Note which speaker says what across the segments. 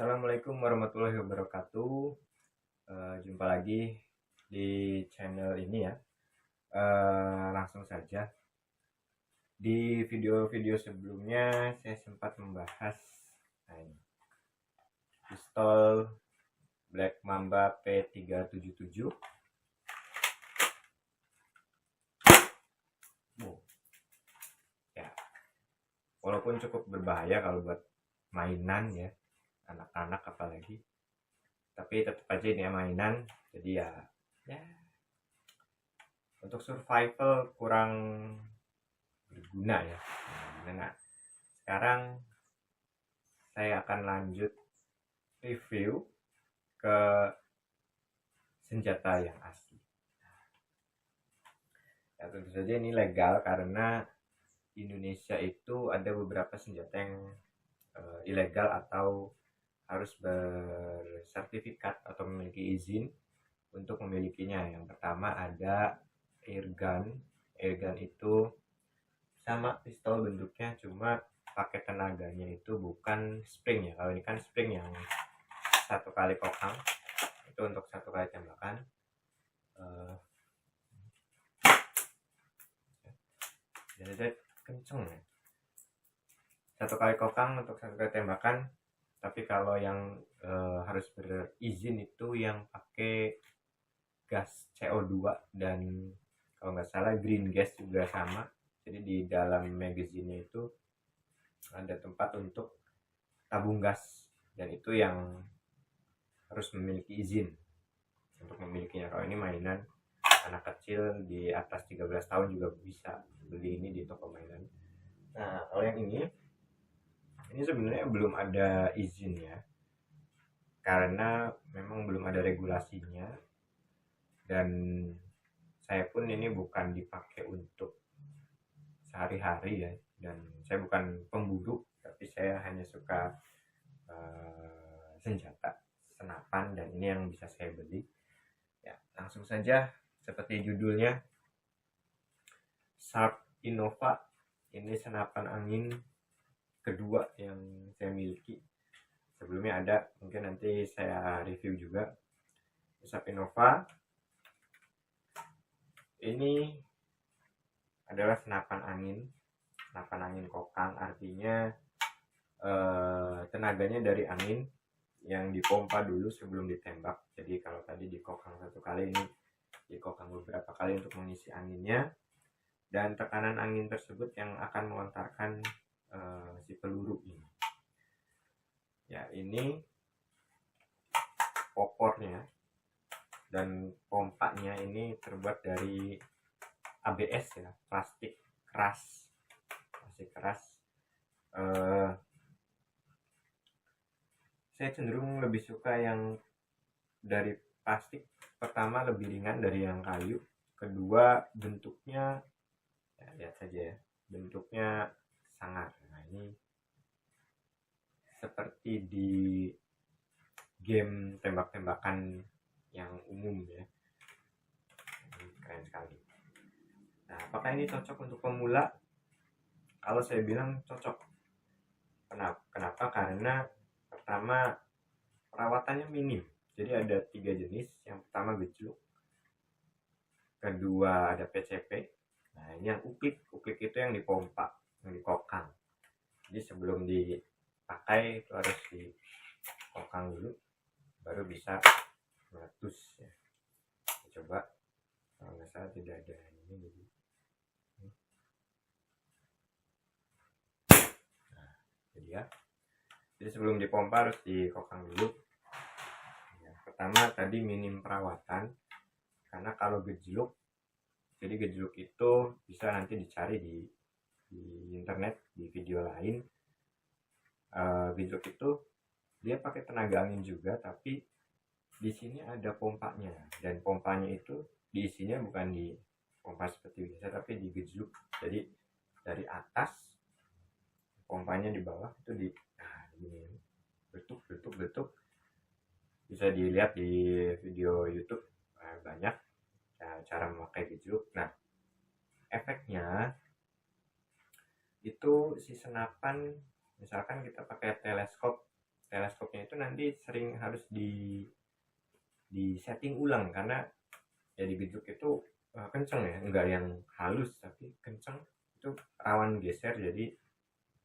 Speaker 1: Assalamualaikum warahmatullahi wabarakatuh. Jumpa lagi di channel ini ya. Langsung saja. Di video-video sebelumnya saya sempat membahas pistol Black Mamba P377. Ya, walaupun cukup berbahaya kalau buat mainan ya, anak-anak apalagi, tapi tetap aja ini ya mainan. Jadi ya untuk survival kurang berguna ya. Nah, sekarang saya akan lanjut review ke senjata yang asli. Ya, tentu saja ini legal karena di Indonesia itu ada beberapa senjata yang ilegal atau harus bersertifikat atau memiliki izin untuk memilikinya. Yang pertama ada airgun. Airgun itu sama pistol bentuknya, cuma pakai tenaganya itu bukan spring ya. Kalau ini kan spring yang satu kali kokang, itu untuk satu kali tembakan. Jadi kenceng ya, satu kali kokang untuk satu kali tembakan. Tapi kalau yang harus berizin itu yang pakai gas CO2 dan kalau nggak salah green gas juga sama. Jadi di dalam magazinnya itu ada tempat untuk tabung gas, dan itu yang harus memiliki izin untuk memilikinya. Kalau ini mainan, anak kecil di atas 13 tahun juga bisa beli ini di toko mainan. Nah, kalau yang ini sebenarnya belum ada izinnya karena memang belum ada regulasinya, dan saya pun ini bukan dipakai untuk sehari-hari ya, dan saya bukan pemburu, tapi saya hanya suka senjata senapan, dan ini yang bisa saya beli ya. Langsung saja, seperti judulnya, Sharp Innova. Ini senapan angin kedua yang saya miliki. Sebelumnya ada, mungkin nanti saya review juga. Sharp Innova ini adalah senapan angin kokang, artinya tenaganya dari angin yang dipompa dulu sebelum ditembak. Jadi kalau tadi dikokang satu kali, ini dikokang beberapa kali untuk mengisi anginnya, dan tekanan angin tersebut yang akan melontarkan si peluru ini. Ya, ini popornya dan pompanya ini terbuat dari ABS ya, plastik keras. Saya cenderung lebih suka yang dari plastik. Pertama, lebih ringan dari yang kayu. Kedua, bentuknya ya, lihat saja ya, bentuknya sangar. Nah, ini seperti di game tembak-tembakan yang umum ya. Ini keren sekali. Nah, apakah ini cocok untuk pemula? Kalau saya bilang cocok. Kenapa? Karena pertama, perawatannya minim. Jadi ada 3 jenis. Yang pertama gejluk, kedua ada PCP. Nah, ini yang uklik itu yang dipompa, yang dikokang. Jadi sebelum dipakai itu harus dikokang dulu, baru bisa meletus ya. Coba, kalau nggak salah tidak ada ini. Jadi ya, jadi sebelum dipompa harus dikokang dulu ya. Pertama tadi minim perawatan, karena kalau gejluk, jadi gejluk itu bisa nanti dicari di internet, di video lain. Gejluk itu dia pakai tenaga angin juga, tapi di sini ada pompanya, dan pompanya itu diisinya bukan di pompa seperti biasa, tapi di gejluk. Jadi dari atas, pompanya di bawah itu ini betuk. Bisa dilihat di video YouTube, banyak cara memakai gejluk. Nah, efeknya itu si senapan, misalkan kita pakai teleskopnya itu nanti sering harus di setting ulang, karena ya digeduk itu kenceng ya, enggak yang halus tapi kenceng, itu rawan geser, jadi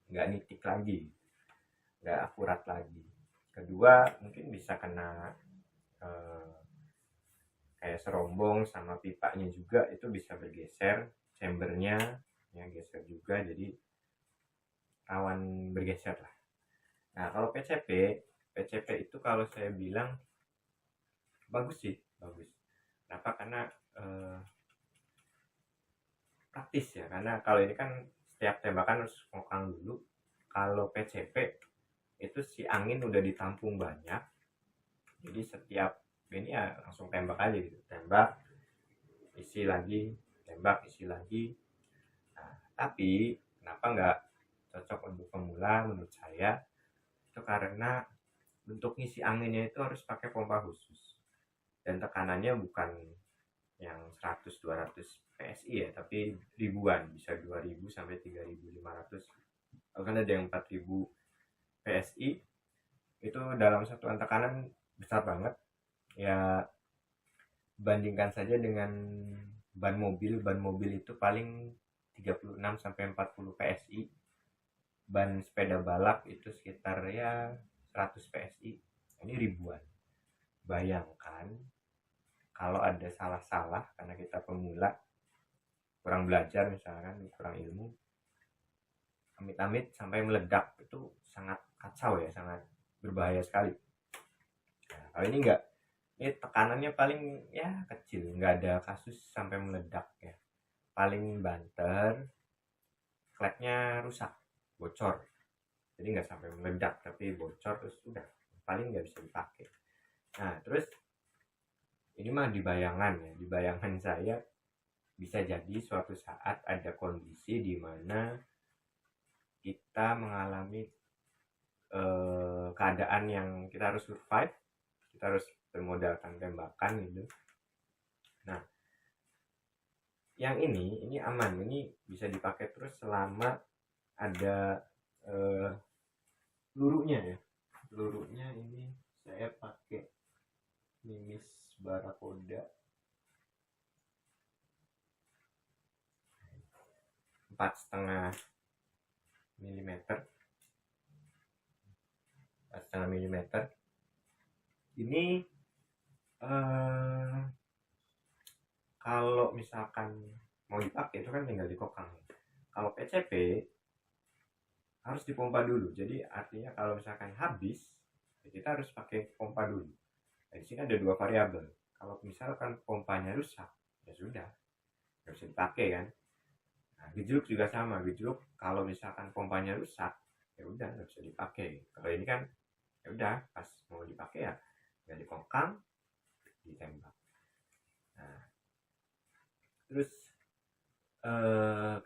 Speaker 1: nggak nitik lagi, nggak akurat lagi. Kedua mungkin bisa kena eh, kayak serombong sama pipanya juga, itu bisa bergeser chambernya, ya geser juga, jadi rawan bergeser lah. Nah kalau PCP itu kalau saya bilang bagus sih, bagus. Kenapa? Karena eh, praktis ya, karena kalau ini kan setiap tembakan harus ngokang dulu. Kalau PCP itu si angin udah ditampung banyak, jadi setiap ini ya langsung tembak aja gitu, tembak isi lagi, tembak isi lagi. Nah, tapi kenapa nggak cocok untuk pemula menurut saya, itu karena untuk ngisi anginnya itu harus pakai pompa khusus, dan tekanannya bukan yang 100-200 PSI ya, tapi ribuan, bisa 2000 sampai 3500, bahkan ada yang 4000 PSI. Itu dalam satuan tekanan besar banget ya. Bandingkan saja dengan ban mobil itu paling 36 sampai 40 PSI, ban sepeda balap itu sekitar ya 100 PSI, ini ribuan. Bayangkan kalau ada salah-salah karena kita pemula, kurang belajar misalkan, kurang ilmu, amit-amit sampai meledak, itu sangat kacau ya, sangat berbahaya sekali. Nah, kalau ini enggak, ini tekanannya paling ya kecil, nggak ada kasus sampai meledak ya, paling banter, flagnya rusak, bocor, jadi nggak sampai meledak tapi bocor, terus udah paling nggak bisa dipakai. Nah terus ini mah di bayangan ya, di bayangan saya bisa jadi suatu saat ada kondisi di mana kita mengalami keadaan yang kita harus survive, kita harus bermodalkan tembakan gitu. Nah yang ini aman, ini bisa dipakai terus selama ada pelurunya ya. Pelurunya ini saya pakai Nimis Barakoda 4,5 mm, 4,5 mm. Ini kalau misalkan mau dipakai itu kan tinggal dikokang. Kalau PCP harus dipompa dulu, jadi artinya kalau misalkan habis ya kita harus pakai pompa dulu. Nah, di sini ada dua variabel. Kalau misalkan pompanya rusak, ya sudah, nggak bisa dipakai kan. Nah, gejluk juga sama, gejluk kalau misalkan pompanya rusak, ya udah nggak bisa dipakai. Kalau ini kan ya udah pas mau dipakai ya nggak dikokang, ditembak. Nah, terus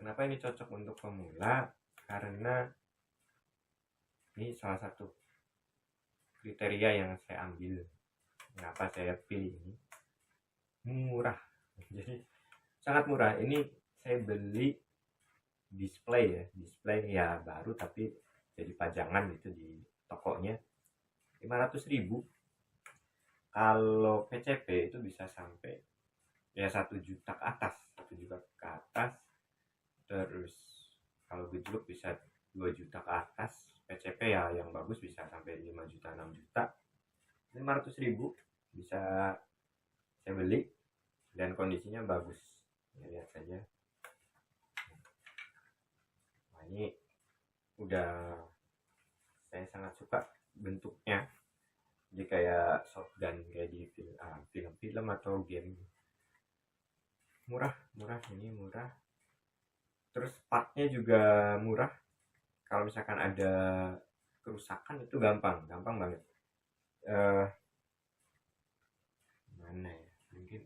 Speaker 1: kenapa ini cocok untuk pemula? Karena ini salah satu kriteria yang saya ambil, kenapa saya pilih ini, murah. Jadi sangat murah. Ini saya beli display ya baru, tapi jadi pajangan gitu di tokonya, 500.000. Kalau PCP itu bisa sampai ya 1 juta ke atas, 1 juta ke atas. Terus kalau gejluk bisa 2 juta ke atas. PCP ya yang bagus bisa sampai 5 juta, 6 juta. 500.000 bisa saya beli dan kondisinya bagus ya, lihat saja. Nah, ini udah saya sangat suka bentuknya, jadi kayak shotgun kayak di film-film atau game. Murah ini murah. Terus partnya juga murah. Kalau misalkan ada kerusakan itu gampang banget. Mana ya, mungkin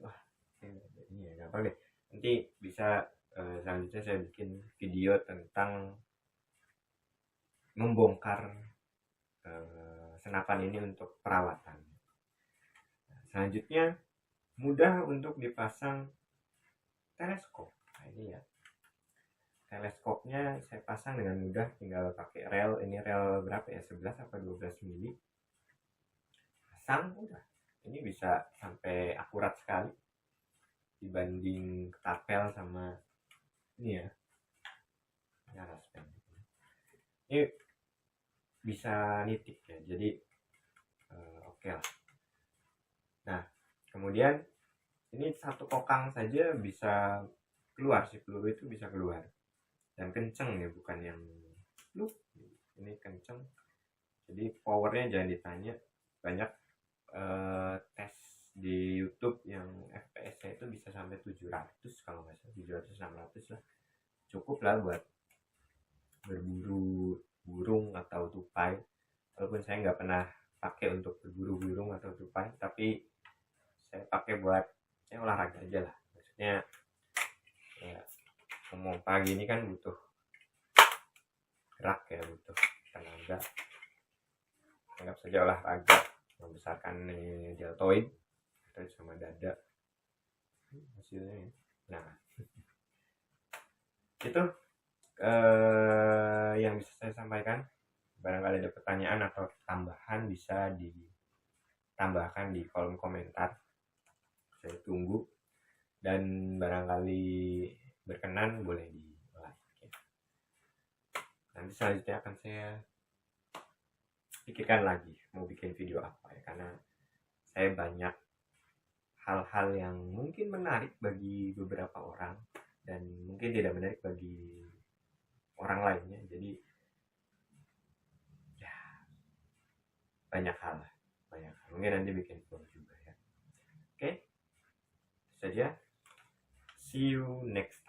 Speaker 1: ini ya gampang deh, nanti bisa selanjutnya saya bikin video tentang membongkar senapan ini untuk perawatan. Selanjutnya mudah untuk dipasang teleskop. Nah ini ya, teleskopnya saya pasang dengan mudah, tinggal pakai rel. Ini rel berapa ya, 11 atau 12 mili. pasang udah, ini bisa sampai akurat sekali dibanding ketapel sama ini ya, raspen. Ini bisa nitik ya, jadi oke lah. Nah kemudian ini satu kokang saja bisa keluar, si peluru itu bisa keluar dan kenceng ya, bukan yang lu ini kenceng. Jadi powernya jangan ditanya, banyak tes di YouTube yang FPS-nya itu bisa sampai 700 kalau nggak salah, 700-600 lah, cukup lah buat berburu burung atau tupai. Walaupun saya nggak pernah pakai untuk berburu burung atau tupai, tapi saya pakai buat ya olahraga aja lah. Maksudnya ya ngomong pagi ini kan butuh gerak ya, butuh tenaga, anggap saja olahraga, membesarkan deltoid sama dada hasilnya. Nah itu yang bisa saya sampaikan. Barangkali ada pertanyaan atau tambahan bisa ditambahkan di kolom komentar, saya tunggu. Dan barangkali berkenan boleh di like ya. Nanti selanjutnya akan saya pikirkan lagi mau bikin video apa ya, karena saya banyak hal-hal yang mungkin menarik bagi beberapa orang dan mungkin tidak menarik bagi orang lainnya. Jadi ya banyak hal mungkin nanti bikin vlog juga ya. Oke, saja, see you next